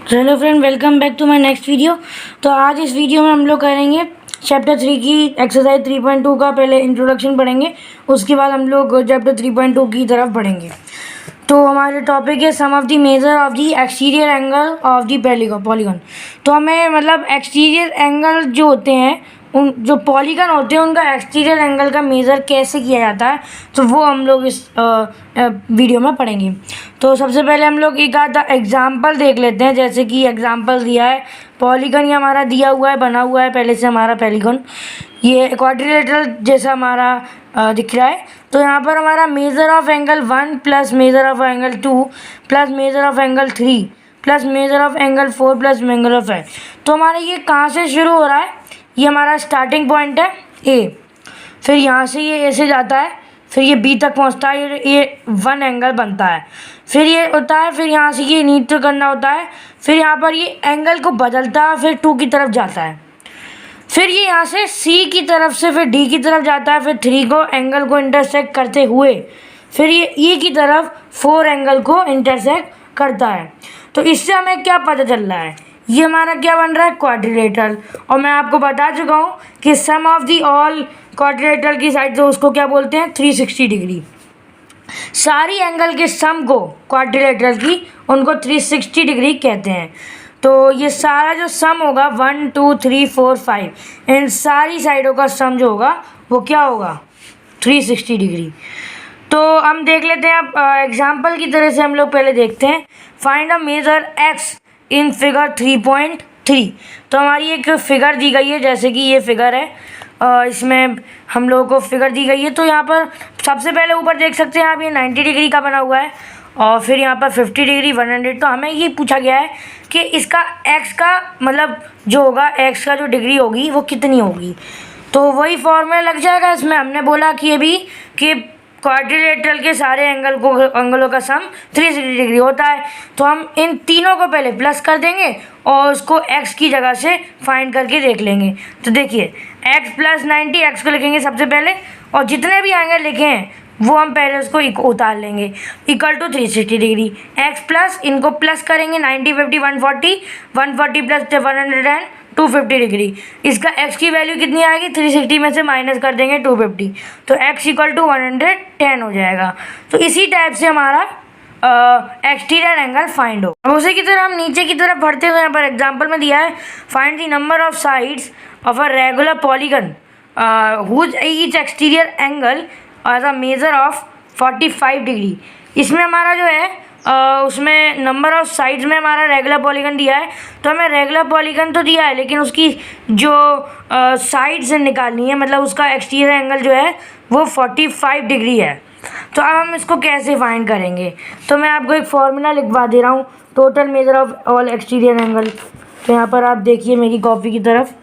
Hello friend, welcome back to my next video. तो आज इस वीडियो में हम लोग करेंगे चैप्टर 3 की एक्सरसाइज 3.2 का पहले इंट्रोडक्शन पढ़ेंगे, उसके बाद हम लोग चैप्टर 3.2 की तरफ बढ़ेंगे। तो हमारे टॉपिक है sum of the measure of the exterior angle of the polygon. तो हमें मतलब एक्सटीरियर एंगल जो होते हैं, उन जो पॉलीगन होते हैं उनका एक्सटीरियर एंगल का मेज़र कैसे किया जाता है, तो वो हम लोग इस वीडियो में पढ़ेंगे। तो सबसे पहले हम लोग एक आधा एग्जांपल देख लेते हैं। जैसे कि एग्जांपल दिया है, पॉलीगन ये हमारा दिया हुआ है, बना हुआ है पहले से हमारा पॉलीगन, ये क्वाड्रिलेटरल जैसा हमारा दिख रहा है। तो यहाँ पर हमारा measure of angle 1 plus measure of angle 2 plus measure of angle 3 plus measure of angle 4 plus angle of 5। तो हमारा ये कहाँ से शुरू हो रहा है, ये हमारा स्टार्टिंग पॉइंट है ए, फिर यहाँ से ये ए से जाता है, फिर ये बी तक पहुँचता है, ये 1 एंगल बनता है, फिर ये होता है, फिर यहाँ से ये नीचे करना होता है, फिर यहाँ पर ये एंगल को बदलता है, फिर 2 की तरफ जाता है, फिर ये यहाँ से सी की तरफ से फिर डी की तरफ जाता है, फिर 3 को एंगल को इंटरसेक्ट करते हुए फिर ये ई की तरफ 4 एंगल को इंटरसेक्ट करता है। तो इससे हमें क्या पता चल रहा है, ये हमारा क्या बन रहा है, क्वाड्रिलेटरल। और मैं आपको बता चुका हूँ कि सम ऑफ दी ऑल क्वाड्रिलेटरल की साइड तो उसको क्या बोलते हैं, 360 डिग्री। सारी एंगल के सम को क्वाड्रिलेटरल की उनको 360 डिग्री कहते हैं। तो ये सारा जो सम होगा 1 2 3 4 5, इन सारी साइडों का सम जो होगा वो क्या होगा, 360 डिग्री। तो हम देख लेते हैं अब एग्जाम्पल की तरह से हम लोग पहले देखते हैं। Find a measure x in figure 3.3। तो हमारी एक फिगर दी गई है, जैसे कि ये फिगर है, इसमें हम लोगों को फिगर दी गई है। तो यहाँ पर सबसे पहले ऊपर देख सकते हैं आप, ये 90 डिग्री का बना हुआ है और फिर यहाँ पर 50 डिग्री 100। तो हमें ये पूछा गया है कि इसका एक्स का मतलब जो होगा, एक्स का जो डिग्री होगी वो कितनी होगी। तो वही फॉर्मूला लग जाएगा इसमें। हमने बोला कि अभी कि क्वाड्रिलेटरल के सारे एंगलों का सम 360 डिग्री होता है। तो हम इन तीनों को पहले प्लस कर देंगे और उसको x की जगह से फाइंड करके देख लेंगे। तो देखिए x प्लस 90, x को लिखेंगे सबसे पहले और जितने भी एंगल लिखे हैं वो हम पहले उसको उतार लेंगे, equal to 360 degree. x plus इनको प्लस करेंगे, 90 50 140, 140 प्लस 100 250 डिग्री। इसका x की वैल्यू कितनी आएगी, 360 में से माइनस कर देंगे 250, तो x इक्वल टू 110 हो जाएगा। तो इसी टाइप से हमारा एक्सटीरियर एंगल फाइंड हो। अब उसी की तरह हम नीचे की तरफ बढ़ते हुए यहाँ पर एग्जांपल में दिया है, find the number of sides of a regular polygon whose each exterior angle as a measure of 45 degree. इसमें हमारा जो है उसमें नंबर ऑफ साइड्स में हमारा रेगुलर पॉलीगन दिया है। तो हमें रेगुलर पॉलीगन तो दिया है, लेकिन उसकी जो साइड्स निकालनी है, मतलब उसका एक्सटीरियर एंगल जो है वो 45 डिग्री है। तो अब हम इसको कैसे फाइंड करेंगे, तो मैं आपको एक फॉर्मूला लिखवा दे रहा हूँ, total measure of all exterior angle. तो यहाँ पर आप देखिए मेरी कॉपी की तरफ,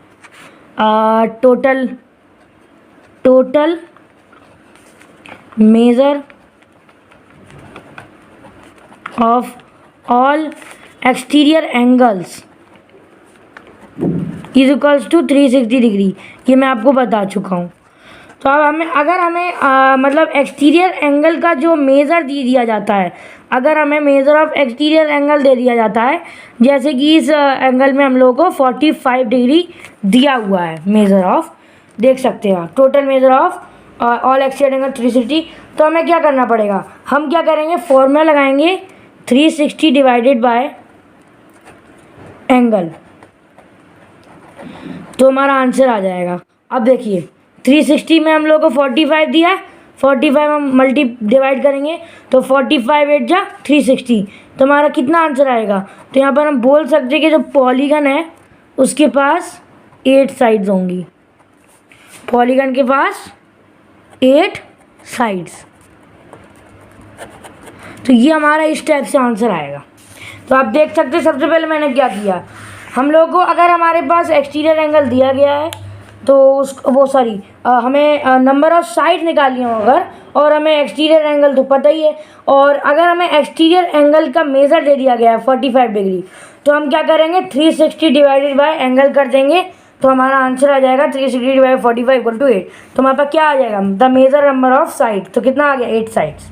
total measure of all exterior angles is equals to 360 degree. ये मैं आपको बता चुका हूँ। तो अब अगर हमें मतलब एक्सटीरियर एंगल का जो मेज़र दिया जाता है, अगर हमें मेज़र ऑफ एक्सटीरियर एंगल दे दिया जाता है, जैसे कि इस एंगल में हम लोगों को 45 डिग्री दिया हुआ है मेज़र ऑफ, देख सकते हैं आप, total measure of all exterior angle 360। तो हमें क्या करना पड़ेगा, हम क्या करेंगे, फॉर्मूला लगाएंगे 360 डिवाइडेड बाय एंगल, तो हमारा आंसर आ जाएगा। अब देखिए 360 में हम लोग को 45 दिया है, 45 हम डिवाइड करेंगे तो 45 8 जा 360, तो हमारा कितना आंसर आएगा। तो यहाँ पर हम बोल सकते हैं कि जो पॉलीगन है उसके पास 8 साइड्स होंगी, पॉलीगन के पास 8 साइड्स। तो ये हमारा इस टाइप से आंसर आएगा। तो आप देख सकते हैं सबसे पहले मैंने क्या किया, हम लोगों को अगर हमारे पास एक्सटीरियर एंगल दिया गया है तो हमें नंबर ऑफ साइड निकालनी हो अगर, और हमें एक्सटीरियर एंगल तो पता ही है, और अगर हमें एक्सटीरियर एंगल का मेज़र दे दिया गया है 45 डिग्री, तो हम क्या करेंगे 360 डिवाइडेड बाय एंगल कर देंगे, तो हमारा आंसर आ जाएगा 360 डिवाइड 45 इक्वल टू 8। तो हमारे पास क्या आ जाएगा, the measure number of side, तो कितना आ गया 8 साइड्स।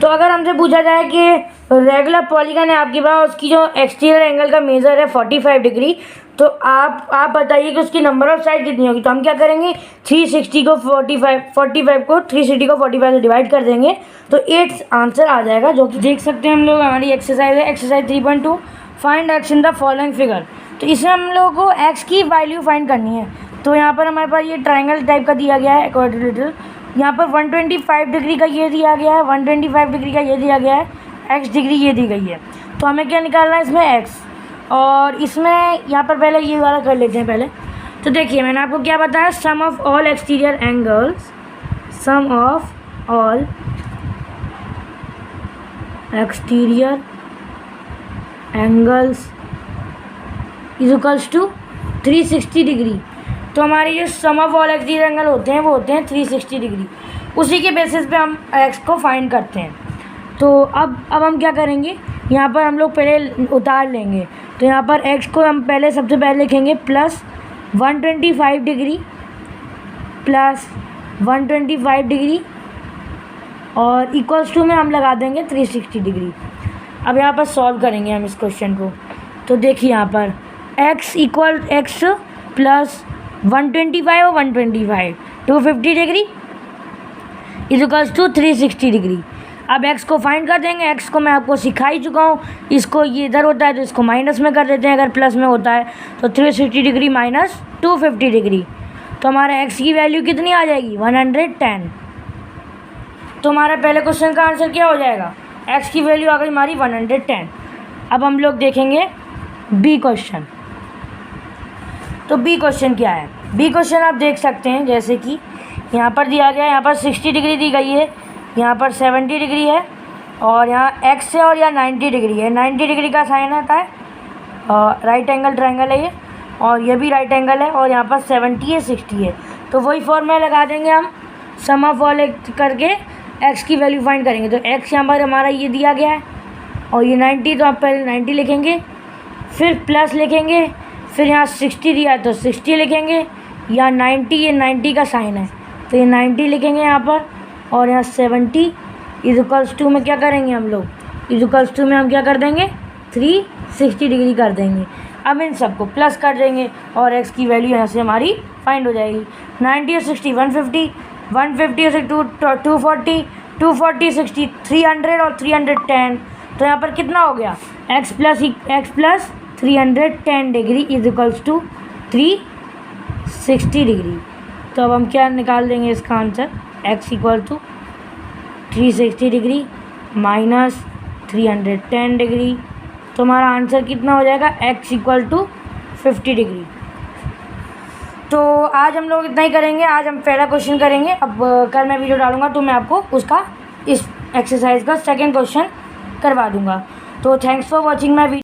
तो अगर हमसे पूछा जाए कि रेगुलर पॉलीगन है आपके पास, उसकी जो एक्सटीरियर एंगल का मेजर है 45 डिग्री। तो आप बताइए कि उसकी नंबर ऑफ साइड कितनी होगी। तो हम क्या करेंगे, 360 को 45 को 360 को 45 से डिवाइड कर देंगे तो 8 आंसर आ जाएगा, जो कि देख सकते हैं हम लोग। हमारी एक्सरसाइज है exercise 3.2, find x in the following figure. तो इसमें हम लोगों को एक्स की वैल्यू फाइंड करनी है। तो यहाँ पर हमारे पास ये ट्राइंगल टाइप का दिया गया है क्वाड्रिलेटरल। यहाँ पर 125 डिग्री का ये दिया गया है, 125 डिग्री का ये दिया गया है, एक्स डिग्री ये दी गई है। तो हमें क्या निकालना है इसमें, एक्स। और इसमें यहाँ पर पहले ये वाला कर लेते हैं पहले। तो देखिए मैंने आपको क्या बताया, sum of all exterior angles, sum of all exterior angles is equals to 360 degree. तो हमारे ये sum of all exterior angle होते हैं वो होते हैं 360 डिग्री। उसी के बेसिस पे हम एक्स को फाइंड करते हैं। तो अब हम क्या करेंगे, यहाँ पर हम लोग पहले उतार लेंगे। तो यहाँ पर एक्स को हम पहले सबसे पहले लिखेंगे प्लस 125 डिग्री प्लस 125 डिग्री और इक्वल्स टू में हम लगा देंगे 360 डिग्री। अब यहाँ पर सॉल्व करेंगे हम इस क्वेश्चन को। तो देखिए यहाँ पर x इक्वल एक्स प्लस 125 और 125 250 degree is equals to 360 degree. अब x को फाइंड कर देंगे। x को मैं आपको सिखा ही चुका हूँ, इसको ये इधर होता है तो इसको माइनस में कर देते हैं, अगर प्लस में होता है तो 360 डिग्री माइनस 250 डिग्री। तो हमारा x की वैल्यू कितनी आ जाएगी, 110। तो हमारा पहले क्वेश्चन का आंसर क्या हो जाएगा, x की वैल्यू आ गई हमारी 110। अब हम लोग देखेंगे बी क्वेश्चन। तो बी क्वेश्चन क्या है, बी क्वेश्चन आप देख सकते हैं जैसे कि यहाँ पर दिया गया है, यहाँ पर 60 डिग्री दी गई है, यहाँ पर 70 डिग्री है और यहाँ x है और यहाँ 90 डिग्री है। 90 डिग्री का साइन आता है, राइट एंगल ट्रायंगल है ये, और ये भी राइट एंगल है और यहाँ पर 70 है 60 है। तो वही फॉर्मूला लगा देंगे हम, सम ऑफ ऑल करके x की वैल्यू फाइंड करेंगे। तो x यहाँ पर हमारा ये दिया गया है और ये 90, तो आप पहले 90 लिखेंगे, फिर प्लस लिखेंगे, फिर यहाँ 60 दिया है तो 60 लिखेंगे, यहाँ 90, ये 90 का साइन है तो ये 90 लिखेंगे यहाँ पर, और यहाँ 70 इज इक्वल्स टू में क्या करेंगे हम लोग, इज इक्वल्स टू में हम क्या कर देंगे 360 डिग्री कर देंगे। अब इन सबको प्लस कर देंगे और x की वैल्यू यहाँ से हमारी फाइंड हो जाएगी। 90 और 60 150, 150 से 240, 240 60 300 और 310। तो यहाँ पर कितना हो गया, x plus 310 degree is equals to 360 degree. तो अब हम क्या निकाल देंगे इसका answer, x equal to 360 degree minus 310 degree. तो हमारा आंसर कितना हो जाएगा, x इक्वल टू 50 डिग्री। तो आज हम लोग इतना ही करेंगे, आज हम पहला क्वेश्चन करेंगे। अब कल मैं वीडियो डालूंगा तो मैं आपको उसका इस एक्सरसाइज का सेकंड क्वेश्चन करवा दूंगा। तो thanks for watching my video.